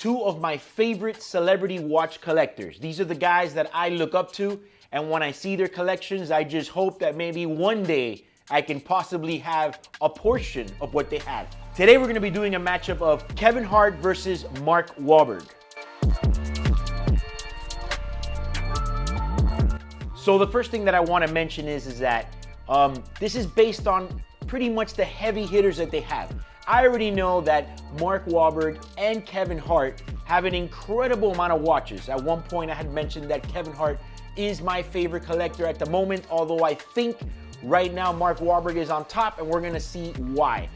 two of my favorite celebrity watch collectors. These are the guys that I look up to, and when I see their collections, I just hope that maybe one day I can possibly have a portion of what they have. Today we're gonna be doing a matchup of Kevin Hart versus Mark Wahlberg. So the first thing that I wanna mention is that this is based on pretty much the heavy hitters that they have. I already know that Mark Wahlberg and Kevin Hart have an incredible amount of watches. At one point I had mentioned that Kevin Hart is my favorite collector at the moment, although I think right now Mark Wahlberg is on top, and we're gonna see why.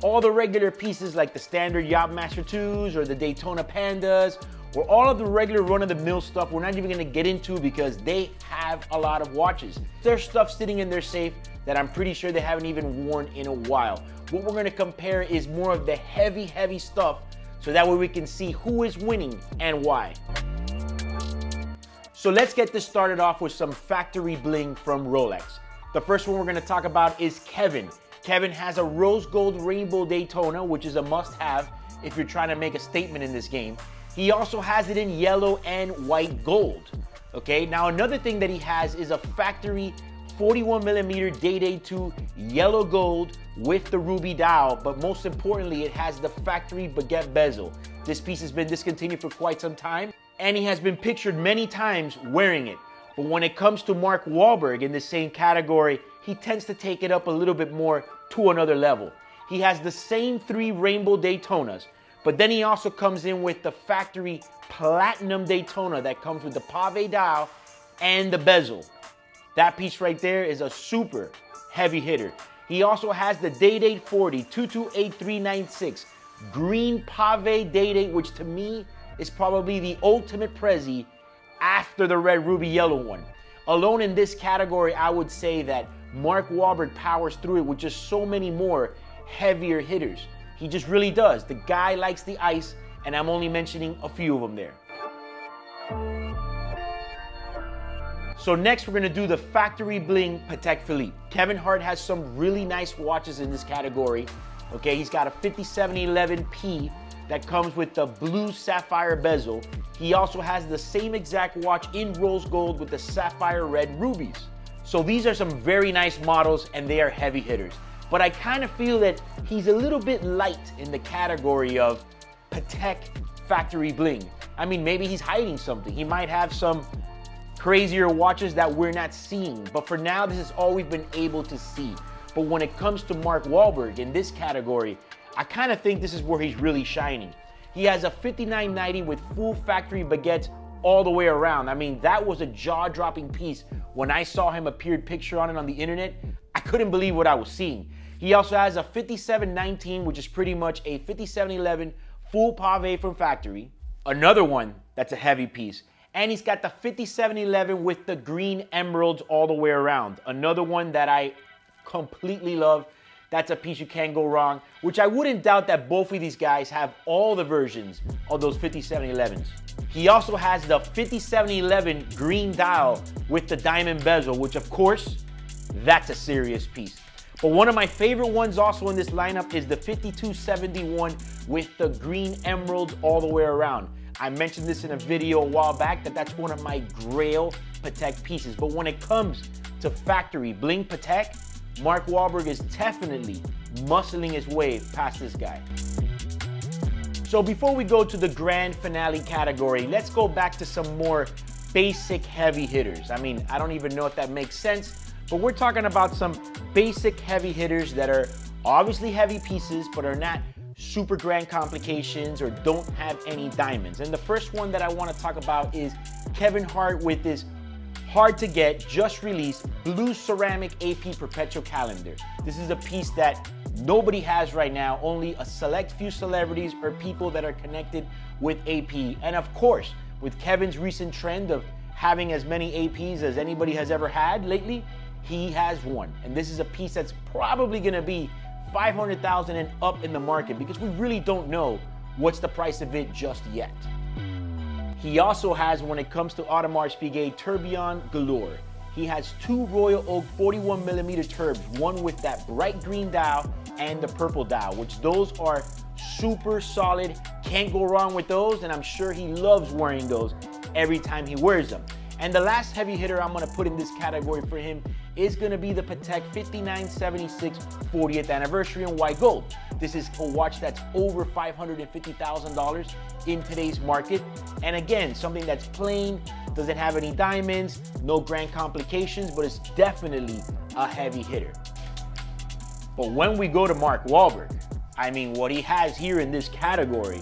All the regular pieces like the standard Yachtmaster 2s or the Daytona Pandas, or all of the regular run-of-the-mill stuff, we're not even gonna get into because they have a lot of watches. There's stuff sitting in their safe that I'm pretty sure they haven't even worn in a while. What we're gonna compare is more of the heavy stuff, so that way we can see who is winning and why. So let's get this started off with some factory bling from Rolex. The first one we're gonna talk about is Kevin. Kevin has a rose gold rainbow Daytona, which is a must-have if you're trying to make a statement in this game. He also has it in yellow and white gold. Okay, now another thing that he has is a factory 41mm Day 2 yellow gold with the ruby dial, but most importantly, it has the factory baguette bezel. This piece has been discontinued for quite some time, and he has been pictured many times wearing it. But when it comes to Mark Wahlberg in the same category, he tends to take it up a little bit more to another level. He has the same 3 rainbow Daytonas, but then he also comes in with the factory platinum Daytona that comes with the pave dial and the bezel. That piece right there is a super heavy hitter. He also has the Day 40 228396 green pave Day, which to me is probably the ultimate Prezi after the red ruby yellow one. Alone in this category, I would say that Mark Wahlberg powers through it with just so many more heavier hitters. He just really does. The guy likes the ice, and I'm only mentioning a few of them there. So next we're gonna do the factory bling Patek Philippe. Kevin Hart has some really nice watches in this category. Okay, he's got a 5711P that comes with the blue sapphire bezel. He also has the same exact watch in rose gold with the sapphire red rubies. So these are some very nice models, and they are heavy hitters. But I kind of feel that he's a little bit light in the category of Patek factory bling. I mean, maybe he's hiding something. He might have some crazier watches that we're not seeing, but for now, this is all we've been able to see. But when it comes to Mark Wahlberg in this category, I kind of think this is where he's really shining. He has a 5990 with full factory baguettes all the way around. I mean, that was a jaw-dropping piece. When I saw him appeared picture on it on the internet, I couldn't believe what I was seeing. He also has a 5719, which is pretty much a 5711 full pave from factory. Another one that's a heavy piece. And he's got the 5711 with the green emeralds all the way around. Another one that I completely love. That's a piece you can't go wrong, which I wouldn't doubt that both of these guys have all the versions of those 5711s. He also has the 5711 green dial with the diamond bezel, which of course, that's a serious piece. But one of my favorite ones also in this lineup is the 5271 with the green emeralds all the way around. I mentioned this in a video a while back that that's one of my grail Patek pieces. But when it comes to factory bling Patek, Mark Wahlberg is definitely muscling his way past this guy. So before we go to the grand finale category, let's go back to some more basic heavy hitters. I mean, I don't even know if that makes sense, but we're talking about some basic heavy hitters that are obviously heavy pieces, but are not super grand complications or don't have any diamonds. And the first one that I want to talk about is Kevin Hart with this hard to get, just released blue ceramic AP perpetual calendar. This is a piece that nobody has right now, only a select few celebrities or people that are connected with AP. And of course, with Kevin's recent trend of having as many APs as anybody has ever had lately, he has one. And this is a piece that's probably gonna be $500,000 and up in the market because we really don't know what's the price of it just yet. He also has, when it comes to Audemars Piguet, tourbillon galore. He has 2 Royal Oak 41mm turbs, one with that bright green dial and the purple dial, which those are super solid. Can't go wrong with those, and I'm sure he loves wearing those every time he wears them. And the last heavy hitter I'm gonna put in this category for him is gonna be the Patek 5976 40th anniversary in white gold. This is a watch that's over $550,000 in today's market. And again, something that's plain, doesn't have any diamonds, no grand complications, but it's definitely a heavy hitter. But when we go to Mark Wahlberg, I mean, what he has here in this category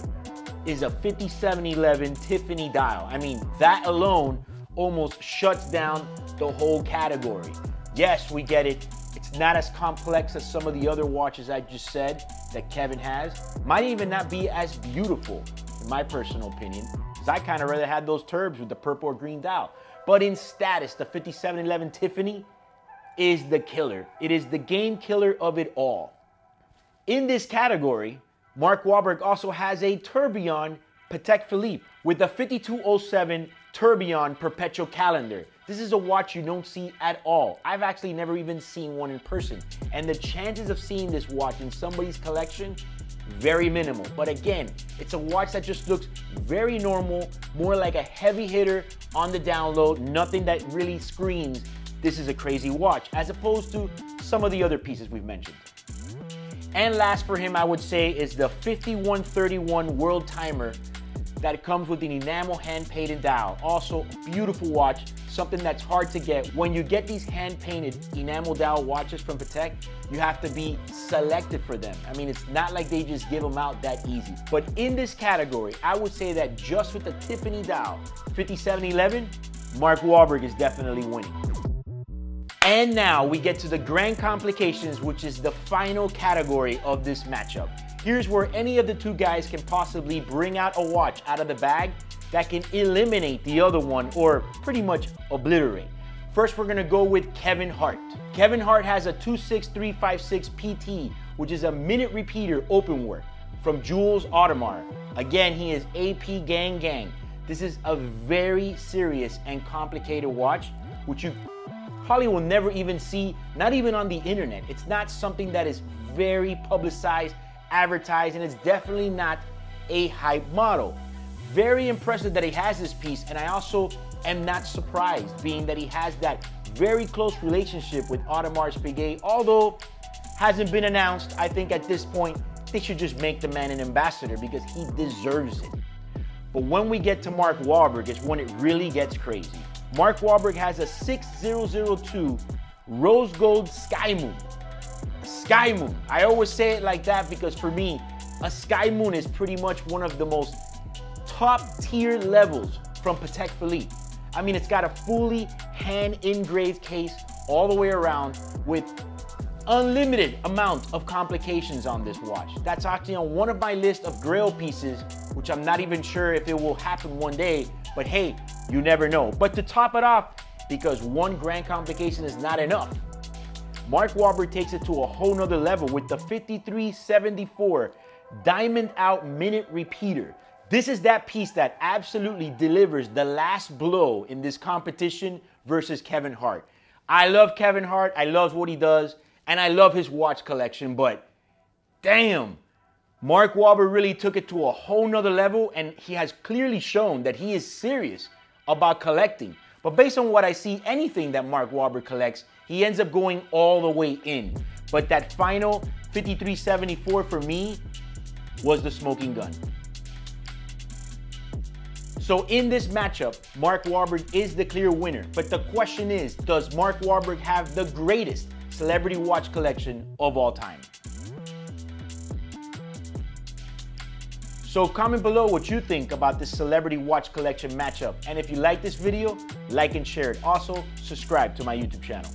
is a 5711 Tiffany dial. I mean, that alone almost shuts down the whole category. Yes, we get it. It's not as complex as some of the other watches I just said that Kevin has. Might even not be as beautiful, in my personal opinion, because I kind of rather had those turbs with the purple or green dial. But in status, the 5711 Tiffany is the killer. It is the game killer of it all. In this category, Mark Wahlberg also has a tourbillon Patek Philippe with the 5207 tourbillon perpetual calendar. This is a watch you don't see at all. I've actually never even seen one in person. And the chances of seeing this watch in somebody's collection, very minimal. But again, it's a watch that just looks very normal, more like a heavy hitter on the download, nothing that really screams, this is a crazy watch, as opposed to some of the other pieces we've mentioned. And last for him, I would say, is the 5131 World Timer that comes with an enamel hand-painted dial. Also, a beautiful watch, something that's hard to get. When you get these hand-painted enamel dial watches from Patek, you have to be selective for them. I mean, it's not like they just give them out that easy. But in this category, I would say that just with the Tiffany dial, 5711, Mark Wahlberg is definitely winning. And now we get to the grand complications, which is the final category of this matchup. Here's where any of the two guys can possibly bring out a watch out of the bag that can eliminate the other one or pretty much obliterate. First, we're gonna go with Kevin Hart. Kevin Hart has a 26356 PT, which is a minute repeater open work from Jules Audemars. Again, he is AP Gang Gang. This is a very serious and complicated watch, which you probably will never even see, not even on the internet. It's not something that is very publicized, advertised, and it's definitely not a hype model. Very impressive that he has this piece, and I also am not surprised, being that he has that very close relationship with Audemars Piguet, although hasn't been announced. I think at this point, they should just make the man an ambassador because he deserves it. But when we get to Mark Wahlberg, it's when it really gets crazy. Mark Wahlberg has a 6002 Rose Gold Sky Moon. Sky Moon. I always say it like that because for me, a Sky Moon is pretty much one of the most top tier levels from Patek Philippe. I mean, it's got a fully hand engraved case all the way around with unlimited amount of complications on this watch. That's actually on one of my list of grail pieces, which I'm not even sure if it will happen one day, but hey, you never know. But to top it off, because one grand complication is not enough, Mark Wahlberg takes it to a whole nother level with the 5374 Diamond Out Minute Repeater. This is that piece that absolutely delivers the last blow in this competition versus Kevin Hart. I love Kevin Hart, I love what he does, and I love his watch collection, but damn, Mark Wahlberg really took it to a whole nother level, and he has clearly shown that he is serious about collecting. But based on what I see, anything that Mark Wahlberg collects, he ends up going all the way in. But that final 5374 for me was the smoking gun. So in this matchup, Mark Wahlberg is the clear winner. But the question is, does Mark Wahlberg have the greatest celebrity watch collection of all time? So comment below what you think about this celebrity watch collection matchup. And if you like this video, like and share it. Also, subscribe to my YouTube channel.